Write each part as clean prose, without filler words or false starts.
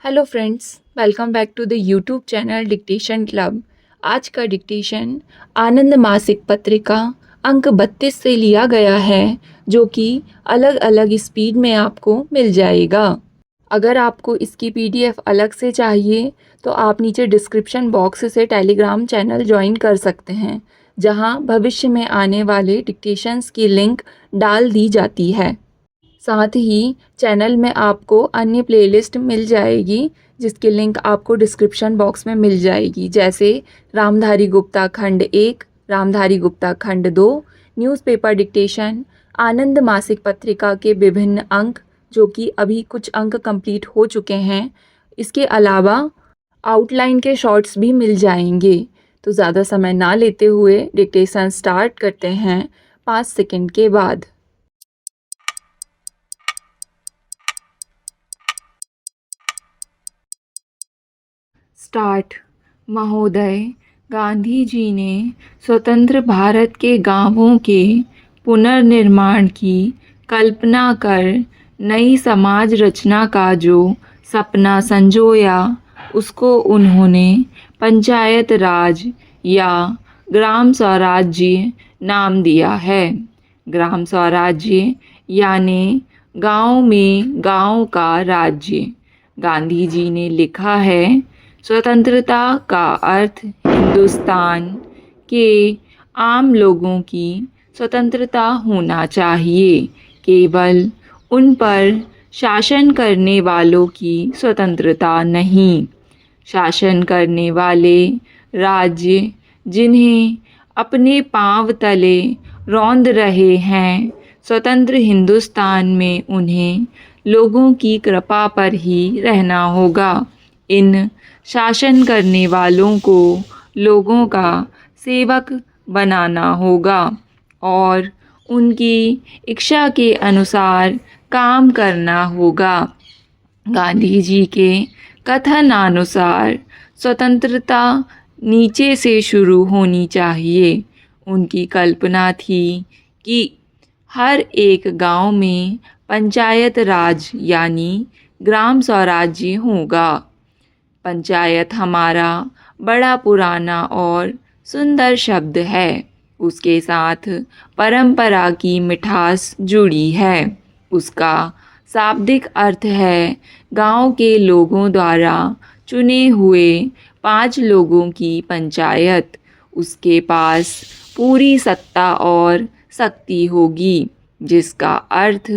Hello friends, welcome back to the YouTube channel dictation club. आज का dictation आनंद मासिक पत्रिका अंक 32 से लिया गया है, जो कि अलग अलग स्पीड में आपको मिल जाएगा। अगर आपको इसकी पीडीएफ अलग से चाहिए तो आप नीचे डिस्क्रिप्शन बॉक्स से टेलीग्राम चैनल ज्वाइन कर सकते हैं, जहां भविष्य में आने वाले डिक्टेशंस की लिंक डाल दी जाती है। साथ ही चैनल में आपको अन्य प्लेलिस्ट मिल जाएगी, जिसकी लिंक आपको डिस्क्रिप्शन बॉक्स में मिल जाएगी, जैसे रामधारी गुप्ता खंड 1, रामधारी गुप्ता खंड 2, न्यूज़पेपर डिक्टेशन, आनंद मासिक पत्रिका के विभिन्न अंक, जो कि अभी कुछ अंक कंप्लीट हो चुके हैं। इसके अलावा आउटलाइन के शॉर्ट्स भी मिल जाएंगे। तो ज़्यादा समय ना लेते हुए डिक्टेशन स्टार्ट करते हैं 5 सेकंड के बाद। स्टार्ट। महोदय, गांधी जी ने स्वतंत्र भारत के गांवों के पुनर्निर्माण की कल्पना कर नई समाज रचना का जो सपना संजोया, उसको उन्होंने पंचायत राज या ग्राम स्वराज्य नाम दिया है। ग्राम स्वराज्य यानी गांव में गांव का राज्य। गांधी जी ने लिखा है, स्वतंत्रता का अर्थ हिंदुस्तान के आम लोगों की स्वतंत्रता होना चाहिए, केवल उन पर शासन करने वालों की स्वतंत्रता नहीं। शासन करने वाले राज्य जिन्हें अपने पांव तले रौंद रहे हैं, स्वतंत्र हिंदुस्तान में उन्हें लोगों की कृपा पर ही रहना होगा। इन शासन करने वालों को लोगों का सेवक बनाना होगा और उनकी इच्छा के अनुसार काम करना होगा। गांधी जी के कथनानुसार स्वतंत्रता नीचे से शुरू होनी चाहिए। उनकी कल्पना थी कि हर एक गांव में पंचायत राज यानी ग्राम स्वराज्य होगा। पंचायत हमारा बड़ा पुराना और सुंदर शब्द है। उसके साथ परंपरा की मिठास जुड़ी है। उसका शाब्दिक अर्थ है गांव के लोगों द्वारा चुने हुए 5 लोगों की पंचायत। उसके पास पूरी सत्ता और शक्ति होगी, जिसका अर्थ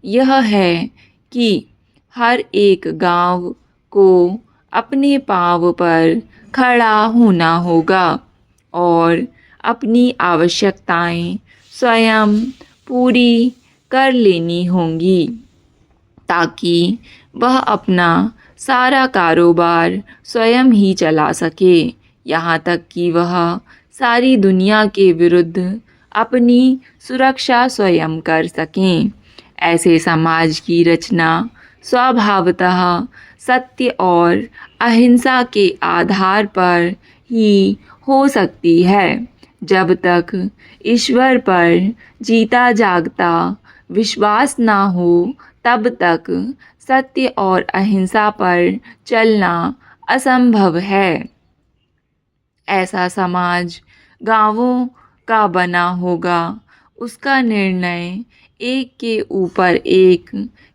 यह है कि हर एक गांव को अपने पांव पर खड़ा होना होगा और अपनी आवश्यकताएं स्वयं पूरी कर लेनी होंगी, ताकि वह अपना सारा कारोबार स्वयं ही चला सके, यहाँ तक कि वह सारी दुनिया के विरुद्ध अपनी सुरक्षा स्वयं कर सकें। ऐसे समाज की रचना स्वभावतः सत्य और अहिंसा के आधार पर ही हो सकती है। जब तक ईश्वर पर जीता जागता विश्वास ना हो, तब तक सत्य और अहिंसा पर चलना असंभव है। ऐसा समाज गांवों का बना होगा। उसका निर्णय एक के ऊपर एक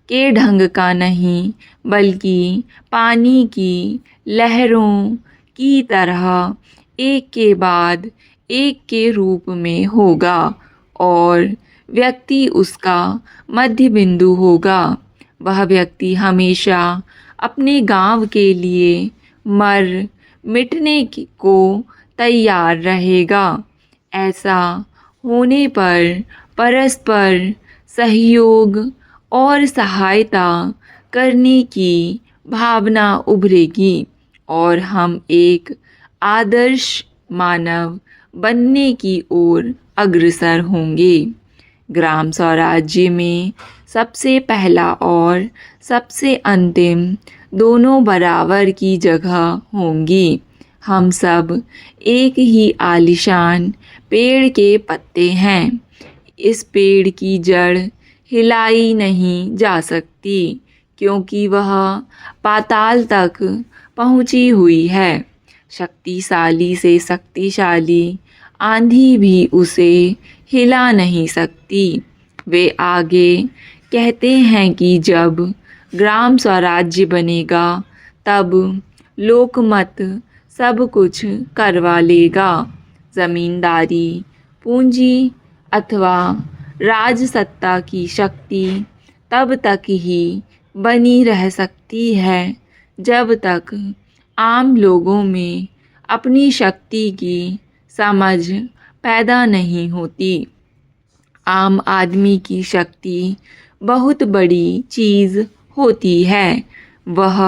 के ढंग का नहीं, बल्कि पानी की लहरों की तरह एक के बाद एक के रूप में होगा और व्यक्ति उसका मध्य बिंदु होगा। वह व्यक्ति हमेशा अपने गांव के लिए मर मिटने को तैयार रहेगा। ऐसा होने पर परस्पर सहयोग और सहायता करने की भावना उभरेगी और हम एक आदर्श मानव बनने की ओर अग्रसर होंगे। ग्राम स्वराज्य में सबसे पहला और सबसे अंतिम दोनों बराबर की जगह होंगी। हम सब एक ही आलीशान पेड़ के पत्ते हैं। इस पेड़ की जड़ हिलाई नहीं जा सकती, क्योंकि वह पाताल तक पहुँची हुई है। शक्तिशाली से शक्तिशाली आंधी भी उसे हिला नहीं सकती। वे आगे कहते हैं कि जब ग्राम स्वराज्य बनेगा तब लोकमत सब कुछ करवा लेगा। ज़मींदारी, पूंजी अथवा राजसत्ता की शक्ति तब तक ही बनी रह सकती है जब तक आम लोगों में अपनी शक्ति की समझ पैदा नहीं होती। आम आदमी की शक्ति बहुत बड़ी चीज़ होती है। वह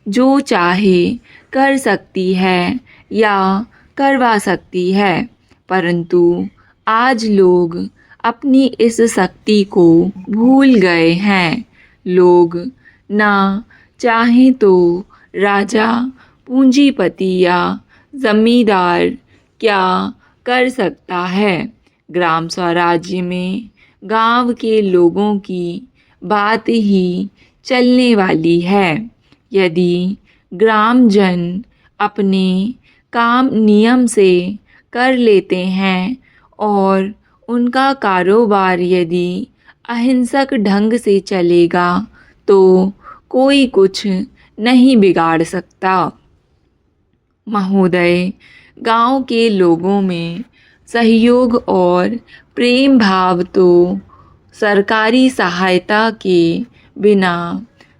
जो चाहे कर सकती है या करवा सकती है, परंतु आज लोग अपनी इस शक्ति को भूल गए हैं। लोग ना चाहें तो राजा, पूंजीपति या जमींदार क्या कर सकता है। ग्राम स्वराज्य में गांव के लोगों की बात ही चलने वाली है। यदि ग्रामजन अपने काम नियम से कर लेते हैं और उनका कारोबार यदि अहिंसक ढंग से चलेगा तो कोई कुछ नहीं बिगाड़ सकता। महोदय, गांव के लोगों में सहयोग और प्रेम भाव तो सरकारी सहायता के बिना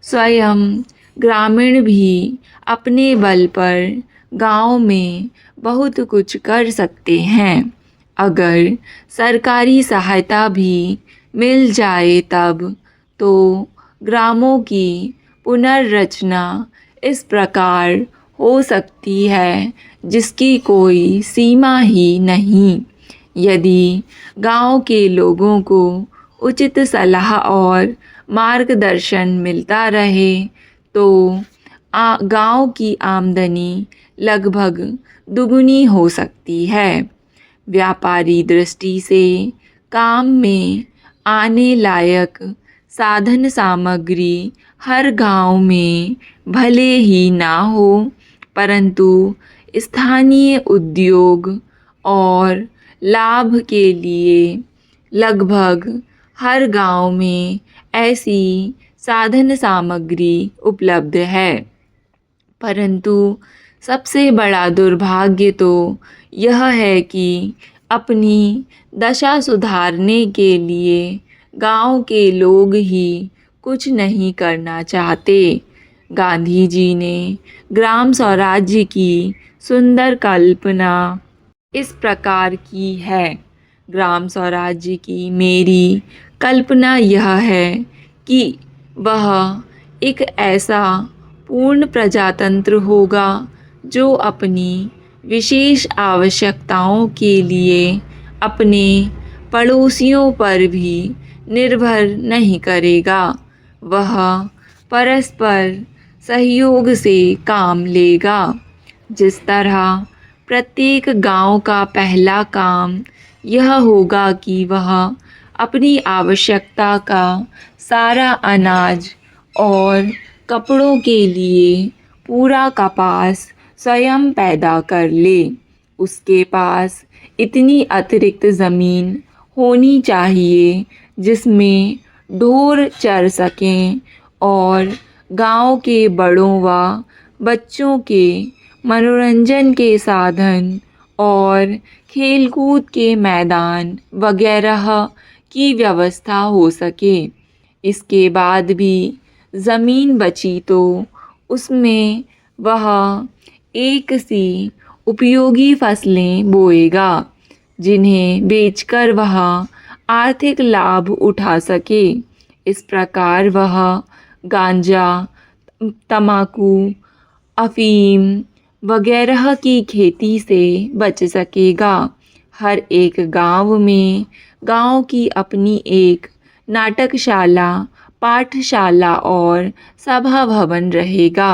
स्वयं ग्रामीण भी अपने बल पर गांव में बहुत कुछ कर सकते हैं। अगर सरकारी सहायता भी मिल जाए तब तो ग्रामों की पुनर्रचना इस प्रकार हो सकती है जिसकी कोई सीमा ही नहीं। यदि गांव के लोगों को उचित सलाह और मार्गदर्शन मिलता रहे तो गांव की आमदनी लगभग दुगुनी हो सकती है। व्यापारी दृष्टि से काम में आने लायक साधन सामग्री हर गांव में भले ही ना हो, परंतु स्थानीय उद्योग और लाभ के लिए लगभग हर गांव में ऐसी साधन सामग्री उपलब्ध है। परंतु सबसे बड़ा दुर्भाग्य तो यह है कि अपनी दशा सुधारने के लिए गांव के लोग ही कुछ नहीं करना चाहते। गांधी जी ने ग्राम स्वराज्य की सुंदर कल्पना इस प्रकार की है। ग्राम स्वराज्य की मेरी कल्पना यह है कि वह एक ऐसा पूर्ण प्रजातंत्र होगा जो अपनी विशेष आवश्यकताओं के लिए अपने पड़ोसियों पर भी निर्भर नहीं करेगा। वह परस्पर सहयोग से काम लेगा। जिस तरह प्रत्येक गांव का पहला काम यह होगा कि वह अपनी आवश्यकता का सारा अनाज और कपड़ों के लिए पूरा कपास स्वयं पैदा कर ले। उसके पास इतनी अतिरिक्त ज़मीन होनी चाहिए जिसमें ढोर चर सकें और गांव के बड़ों व बच्चों के मनोरंजन के साधन और खेलकूद के मैदान वगैरह की व्यवस्था हो सके। इसके बाद भी ज़मीन बची तो उसमें वह एक सी उपयोगी फसलें बोएगा जिन्हें बेचकर वह आर्थिक लाभ उठा सके। इस प्रकार वह गांजा, तंबाकू, अफीम वगैरह की खेती से बच सकेगा। हर एक गांव में गांव की अपनी एक नाटकशाला, पाठशाला और सभा भवन रहेगा।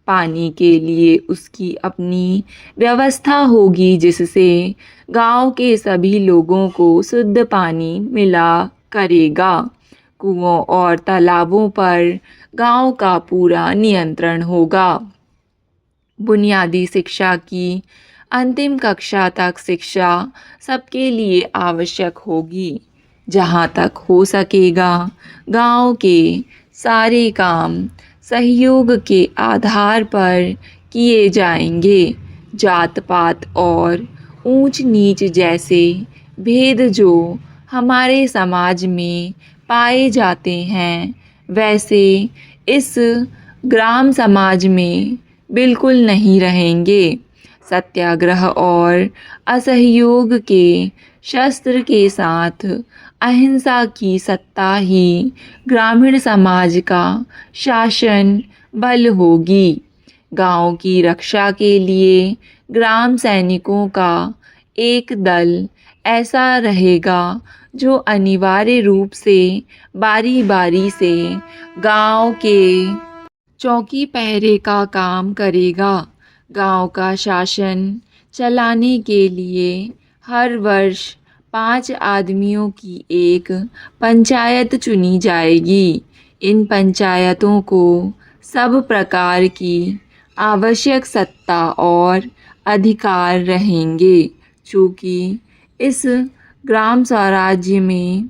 पानी के लिए उसकी अपनी व्यवस्था होगी जिससे गांव के सभी लोगों को शुद्ध पानी मिला करेगा। कुओं और तालाबों पर गांव का पूरा नियंत्रण होगा। बुनियादी शिक्षा की अंतिम कक्षा तक शिक्षा सबके लिए आवश्यक होगी। जहाँ तक हो सकेगा गांव के सारे काम सहयोग के आधार पर किए जाएंगे। जात पात और ऊंच नीच जैसे भेद जो हमारे समाज में पाए जाते हैं, वैसे इस ग्राम समाज में बिल्कुल नहीं रहेंगे। सत्याग्रह और असहयोग के शस्त्र के साथ अहिंसा की सत्ता ही ग्रामीण समाज का शासन बल होगी। गांव की रक्षा के लिए ग्राम सैनिकों का एक दल ऐसा रहेगा जो अनिवार्य रूप से बारी बारी से गांव के चौकी पहरे का काम करेगा। गांव का शासन चलाने के लिए हर वर्ष 5 आदमियों की एक पंचायत चुनी जाएगी। इन पंचायतों को सब प्रकार की आवश्यक सत्ता और अधिकार रहेंगे। चूँकि इस ग्राम स्वराज्य में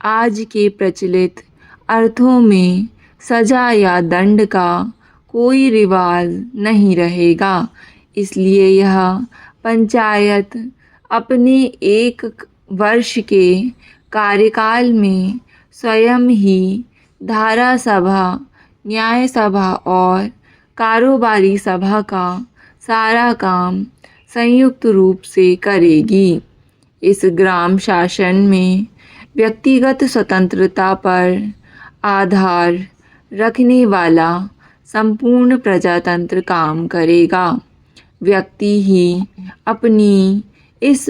आज के प्रचलित अर्थों में सजा या दंड का कोई रिवाज नहीं रहेगा, इसलिए यह पंचायत अपने 1 वर्ष के कार्यकाल में स्वयं ही धारा सभा, न्याय सभा और कारोबारी सभा का सारा काम संयुक्त रूप से करेगी। इस ग्राम शासन में व्यक्तिगत स्वतंत्रता पर आधार रखने वाला संपूर्ण प्रजातंत्र काम करेगा। व्यक्ति ही अपनी इस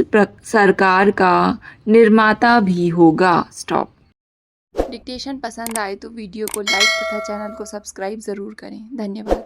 सरकार का निर्माता भी होगा। स्टॉप। डिक्टेशन पसंद आए तो वीडियो को लाइक तथा चैनल को सब्सक्राइब ज़रूर करें। धन्यवाद।